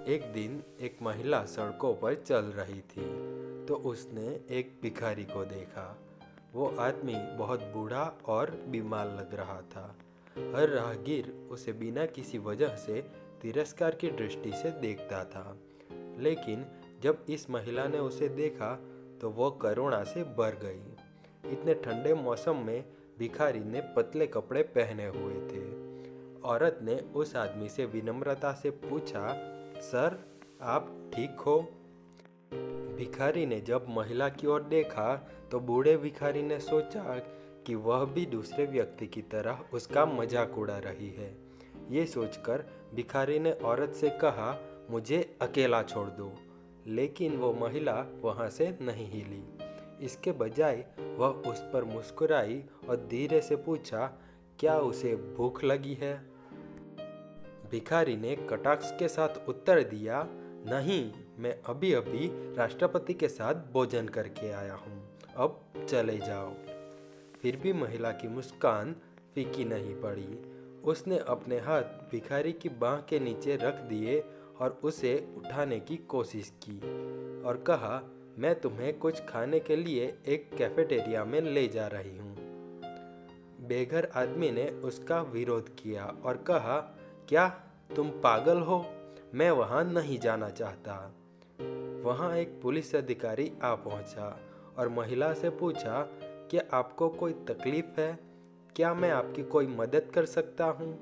एक दिन एक महिला सड़कों पर चल रही थी तो उसने एक भिखारी को देखा। वो आदमी बहुत बूढ़ा और बीमार लग रहा था। हर राहगीर उसे बिना किसी वजह से तिरस्कार की दृष्टि से देखता था, लेकिन जब इस महिला ने उसे देखा तो वो करुणा से भर गई। इतने ठंडे मौसम में भिखारी ने पतले कपड़े पहने हुए थे। औरत ने उस आदमी से विनम्रता से पूछा, सर, आप ठीक हो? भिखारी ने जब महिला की ओर देखा तो बूढ़े भिखारी ने सोचा कि वह भी दूसरे व्यक्ति की तरह उसका मजाक उड़ा रही है। ये सोचकर भिखारी ने औरत से कहा, मुझे अकेला छोड़ दो। लेकिन वो महिला वहाँ से नहीं हिली। इसके बजाय वह उस पर मुस्कुराई और धीरे से पूछा, क्या उसे भूख लगी है? भिखारी ने कटाक्ष के साथ उत्तर दिया, नहीं, मैं अभी अभी राष्ट्रपति के साथ भोजन करके आया हूँ, अब चले जाओ। फिर भी महिला की मुस्कान फीकी नहीं पड़ी। उसने अपने हाथ भिखारी की बाह के नीचे रख दिए और उसे उठाने की कोशिश की और कहा, मैं तुम्हें कुछ खाने के लिए एक कैफेटेरिया में ले जा रही हूँ। बेघर आदमी ने उसका विरोध किया और कहा, क्या तुम पागल हो? मैं वहाँ नहीं जाना चाहता। वहाँ एक पुलिस अधिकारी आ पहुँचा और महिला से पूछा, क्या आपको कोई तकलीफ है? क्या मैं आपकी कोई मदद कर सकता हूँ?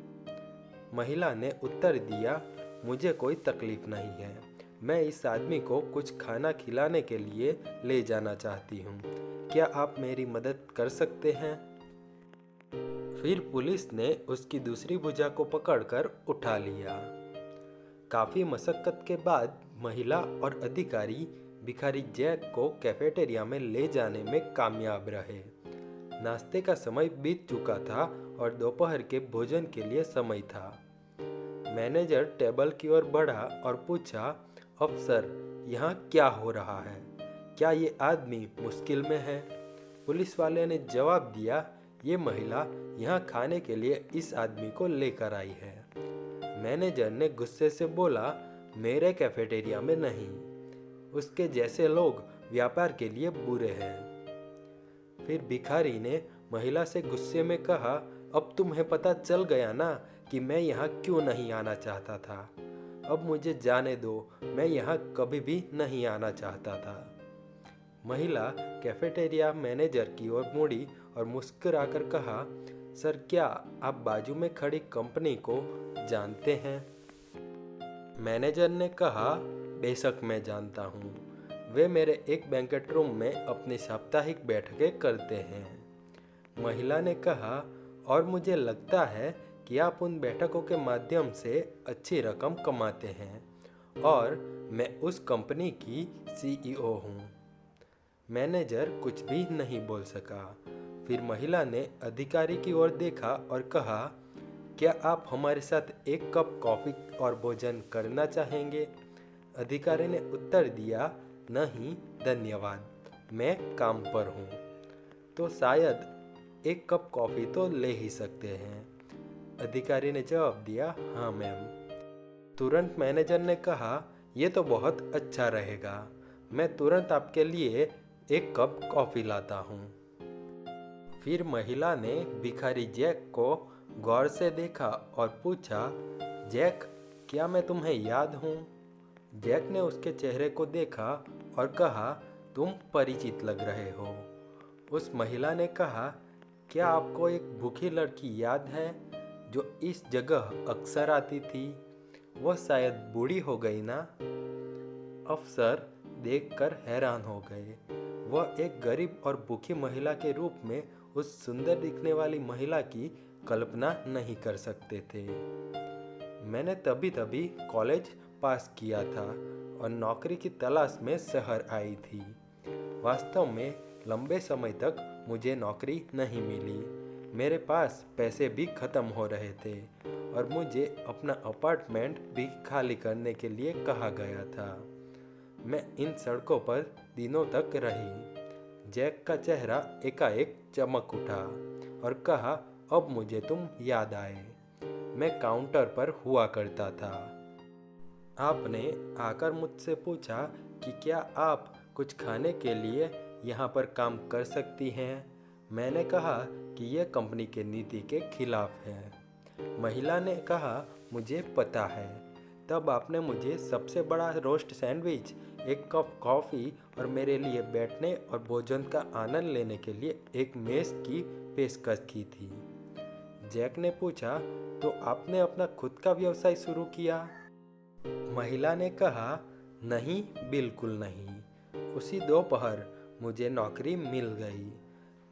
महिला ने उत्तर दिया, मुझे कोई तकलीफ नहीं है। मैं इस आदमी को कुछ खाना खिलाने के लिए ले जाना चाहती हूँ। क्या आप मेरी मदद कर सकते हैं? फिर पुलिस ने उसकी दूसरी भुजा को पकड़कर उठा लिया। काफी मशक्कत के बाद महिला और अधिकारी भिखारी जैक को कैफेटेरिया में ले जाने में कामयाब रहे। नाश्ते का समय बीत चुका था और दोपहर के भोजन के लिए समय था। मैनेजर टेबल की ओर बढ़ा और पूछा, अफसर, यहाँ क्या हो रहा है? क्या ये आदमी मुश्किल में है? पुलिस वाले ने जवाब दिया, ये महिला यहाँ खाने के लिए इस आदमी को लेकर आई है। मैनेजर ने गुस्से से बोला, मेरे कैफेटेरिया में नहीं। उसके जैसे लोग व्यापार के लिए बुरे हैं। फिर भिखारी ने महिला से गुस्से में कहा, अब तुम्हें पता चल गया ना कि मैं यहाँ क्यों नहीं आना चाहता था। अब मुझे जाने दो, मैं यहाँ कभी भी नहीं आना चाहता था। महिला कैफेटेरिया मैनेजर की ओर मुड़ी और मुस्कुराकर कहा, सर, क्या आप बाजू में खड़ी कंपनी को जानते हैं? मैनेजर ने कहा, बेशक मैं जानता हूँ। वे मेरे एक बैंकेट रूम में अपनी साप्ताहिक बैठकें करते हैं। महिला ने कहा, और मुझे लगता है कि आप उन बैठकों के माध्यम से अच्छी रकम कमाते हैं और मैं उस कंपनी की सीईओ हूँ। मैनेजर कुछ भी नहीं बोल सका। फिर महिला ने अधिकारी की ओर देखा और कहा, क्या आप हमारे साथ एक कप कॉफ़ी और भोजन करना चाहेंगे? अधिकारी ने उत्तर दिया, नहीं धन्यवाद, मैं काम पर हूँ। तो शायद एक कप कॉफ़ी तो ले ही सकते हैं। अधिकारी ने जवाब दिया, हाँ मैम। तुरंत मैनेजर ने कहा, यह तो बहुत अच्छा रहेगा, मैं तुरंत आपके लिए एक कप कॉफ़ी लाता हूँ। फिर महिला ने भिखारी जैक को गौर से देखा और पूछा, जैक, क्या मैं तुम्हें याद हूँ? जैक ने उसके चेहरे को देखा और कहा, तुम परिचित लग रहे हो। उस महिला ने कहा, क्या आपको एक भूखी लड़की याद है जो इस जगह अक्सर आती थी? वह शायद बूढ़ी हो गई ना? अफसर देखकर हैरान हो गए। वह एक गरीब और भूखी महिला के रूप में उस सुंदर दिखने वाली महिला की कल्पना नहीं कर सकते थे। मैंने तभी तभी कॉलेज पास किया था और नौकरी की तलाश में शहर आई थी। वास्तव में लंबे समय तक मुझे नौकरी नहीं मिली। मेरे पास पैसे भी खत्म हो रहे थे और मुझे अपना अपार्टमेंट भी खाली करने के लिए कहा गया था। मैं इन सड़कों पर दिनों तक रही। जैक का चेहरा एकाएक चमक उठा और कहा, अब मुझे तुम याद आए। मैं काउंटर पर हुआ करता था। आपने आकर मुझसे पूछा कि क्या आप कुछ खाने के लिए यहाँ पर काम कर सकती हैं। मैंने कहा कि यह कंपनी के नीति के खिलाफ है। महिला ने कहा, मुझे पता है। तब आपने मुझे सबसे बड़ा रोस्ट सैंडविच, एक कप कॉफ़ी और मेरे लिए बैठने और भोजन का आनंद लेने के लिए एक मेज़ की पेशकश की थी। जैक ने पूछा, तो आपने अपना खुद का व्यवसाय शुरू किया? महिला ने कहा, नहीं, बिल्कुल नहीं। उसी दोपहर मुझे नौकरी मिल गई।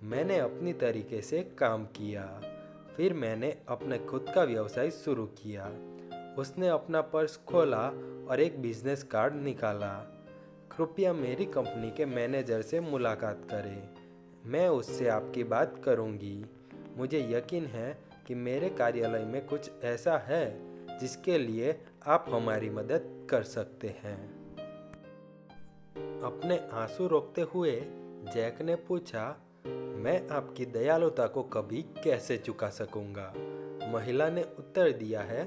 मैंने अपनी तरीके से काम किया। फिर मैंने अपने खुद का व्यवसाय शुरू किया। उसने अपना पर्स खोला और एक बिजनेस कार्ड निकाला। कृपया मेरी कंपनी के मैनेजर से मुलाकात करें। मैं उससे आपकी बात करूंगी। मुझे यकीन है कि मेरे कार्यालय में कुछ ऐसा है जिसके लिए आप हमारी मदद कर सकते हैं। अपने आंसू रोकते हुए जैक ने पूछा, मैं आपकी दयालुता को कभी कैसे चुका सकूंगा? महिला ने उत्तर दिया है,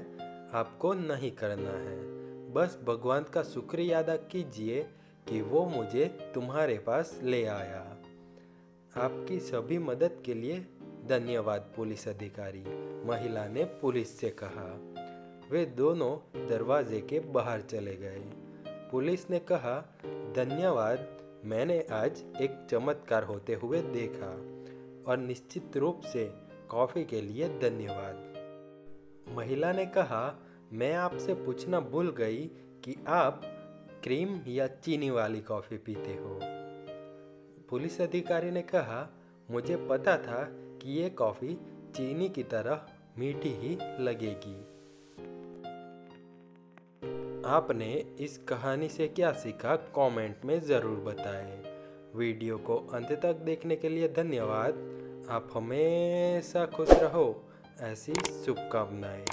आपको नहीं करना है। बस भगवान का शुक्रिया अदा कीजिए कि वो मुझे तुम्हारे पास ले आया। आपकी सभी मदद के लिए धन्यवाद पुलिस अधिकारी, महिला ने पुलिस से कहा। वे दोनों दरवाजे के बाहर चले गए। पुलिस ने कहा, धन्यवाद, मैंने आज एक चमत्कार होते हुए देखा और निश्चित रूप से कॉफ़ी के लिए धन्यवाद। महिला ने कहा, मैं आपसे पूछना भूल गई कि आप क्रीम या चीनी वाली कॉफ़ी पीते हो। पुलिस अधिकारी ने कहा, मुझे पता था कि ये कॉफ़ी चीनी की तरह मीठी ही लगेगी। आपने इस कहानी से क्या सीखा, कमेंट में ज़रूर बताएं। वीडियो को अंत तक देखने के लिए धन्यवाद। आप हमेशा खुश रहो, ऐसी शुभकामनाएं।